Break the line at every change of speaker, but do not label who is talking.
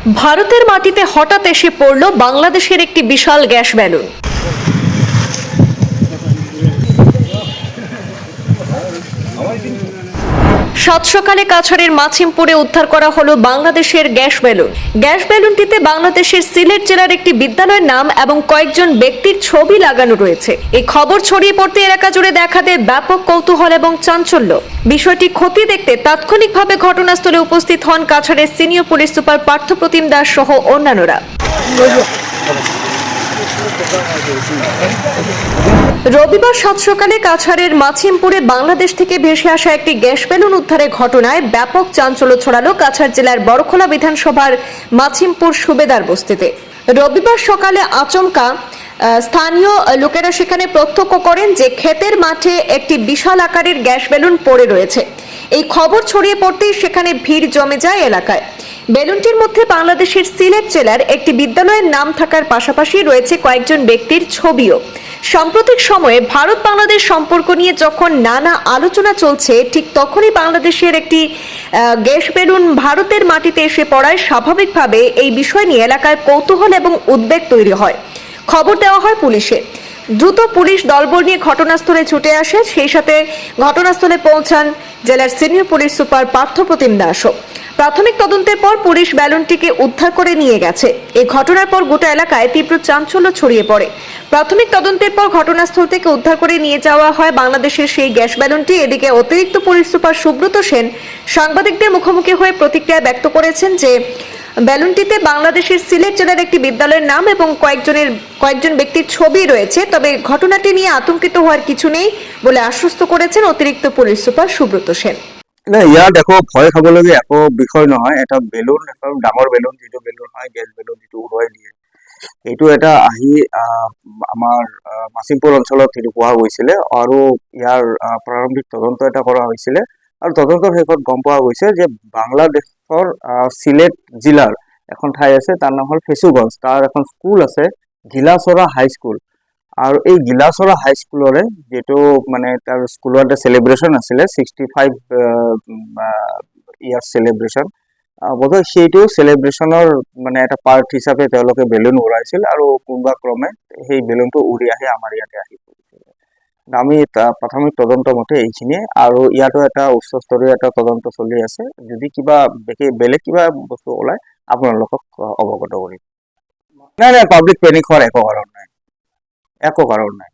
ভারতের মাটিতে হঠাৎ এসে পড়ল বাংলাদেশের একটি বিশাল গ্যাস বেলুন। সাত সকালে কাছাড়ের মাছিমপুরে উদ্ধার করা হলো বাংলাদেশের গ্যাস বেলুন। গ্যাস বেলুনটিতে বাংলাদেশের সিলেট জেলার একটি বিদ্যালয়ের নাম এবং কয়েকজন ব্যক্তির ছবি লাগানো রয়েছে। এই খবর ছড়িয়ে পড়তে এলাকা জুড়ে দেখা দেয় ব্যাপক কৌতূহল এবং চাঞ্চল্য। বিষয়টি খতিয়ে দেখতে তাৎক্ষণিকভাবে ঘটনাস্থলে উপস্থিত হন কাছাড়ের senior police super Parthapratim Das সহ অন্যান্যরা। রবিবার সাত সকালে কাছাড়ের মাছিমপুরে বাংলাদেশ থেকে ভেসে আসা একটি গ্যাস বেলুন উদ্ধারের ঘটনায় ব্যাপক চাঞ্চল্য ছড়ালো কাছাড় জেলার বড়খোলা বিধানসভার মাছিমপুর সুবেদার বস্তিতে। রবিবার সকালে আচমকা স্থানীয় লোকেরা সেখানে প্রত্যক্ষ করেন যে ক্ষেতের মাঠে একটি বিশাল আকারের গ্যাস বেলুন পড়ে রয়েছে। এই খবর ছড়িয়ে পড়তেই সেখানে ভিড় জমে যায় এলাকায়। বেলুনটির মধ্যে বাংলাদেশের সিলেট জেলার একটি বিদ্যালয়ের নাম থাকার পাশাপাশি রয়েছে কয়েকজন ব্যক্তির ছবিও। সাম্প্রতিক সময়ে ভারত বাংলাদেশ সম্পর্ক নিয়ে যখন নানা আলোচনা চলছে, ঠিক তখনই বাংলাদেশের একটি গ্যাস বেলুন ভারতের মাটিতে এসে পড়ায় স্বাভাবিকভাবে এই বিষয় নিয়ে এলাকায় কৌতূহল এবং উদ্বেগ তৈরি হয়। খবর দেওয়া হয় পুলিশে। দ্রুত পুলিশ দলবল নিয়ে ঘটনাস্থলে ছুটে আসে। সেই সাথে ঘটনাস্থলে পৌঁছান জেলার সিনিয়র পুলিশ সুপার পার্থপ্রতিম দাসও। প্রাথমিক তদন্তের পর পুলিশ বেলুনটিকে উদ্ধার করে নিয়ে গেছে। এই ঘটনার পর গোটা এলাকায় তীব্র চাঞ্চল্য ছড়িয়ে পড়ে। প্রাথমিক তদন্তের পর ঘটনাস্থল থেকে উদ্ধার করে নিয়ে যাওয়া হয় বাংলাদেশের সেই গ্যাস বেলুনটি। এদিকে অতিরিক্ত পুলিশ সুপার সুব্রত সেন সাংবাদিকদের মুখোমুখি হয়ে প্রতিক্রিয়া ব্যক্ত করেছেন যে বেলুনটিতে বাংলাদেশের সিলেট জেলার একটি বিদ্যালয়ের নাম এবং কয়েকজন ব্যক্তির ছবি রয়েছে। তবে ঘটনাটি নিয়ে আতঙ্কিত হওয়ার কিছু নেই বলে আশ্বস্ত করেছেন অতিরিক্ত পুলিশ সুপার সুব্রত সেন।
না, ইয়াত একো ভয় খাবলগীয়া একো বিষয় নহয়। এটা বেলুন, এখন ডাঙৰ বেলুন, যিটো বেলুন হয় গেছ বেলুন, যিটো উৰুৱাই দিয়ে, এইটো এটা আহি আমাৰ মাছিমপুৰ অঞ্চলত সেইটো পোৱা গৈছিলে আৰু ইয়াৰ প্ৰাৰম্ভিক তদন্ত এটা কৰা হৈছিলে আৰু তদন্তৰ শেষত গম পোৱা গৈছে যে বাংলাদেশৰ সিলেট জিলাৰ এখন ঠাই আছে, তাৰ নাম হ'ল ফেচুগঞ্জ। তাৰ এখন স্কুল আছে, ঘিলাচৰা হাই স্কুল। আৰু এই গিলাচৰা হাই স্কুলৰে যিটো মানে তাৰ স্কুলৰ এটা চেলিব্ৰেশ্যন আছিলে 65 ইয়াৰ চেলিব্ৰেশ্যন, বোধহয় সেইটো চেলিব্ৰেশ্যনৰ মানে এটা পাৰ্ট হিচাপে তেওঁলোকে বেলুন উৰাইছিল আৰু কোনোবা ক্ৰমে সেই বেলুনটো উৰি আহি আমাৰ ইয়াতে আহি পৰিছিল। আমি প্ৰাথমিক তদন্ত মতে এইখিনিয়ে, আৰু ইয়াতো এটা উচ্চস্তৰীয় এটা তদন্ত চলি আছে। যদি কিবা বেলেগ কিবা বস্তু ওলায় আপোনালোকক অৱগত কৰিম। নাই, পাব্লিক পেনিক হোৱাৰ একো কাৰণ নাই, একো কাৰণ নাই।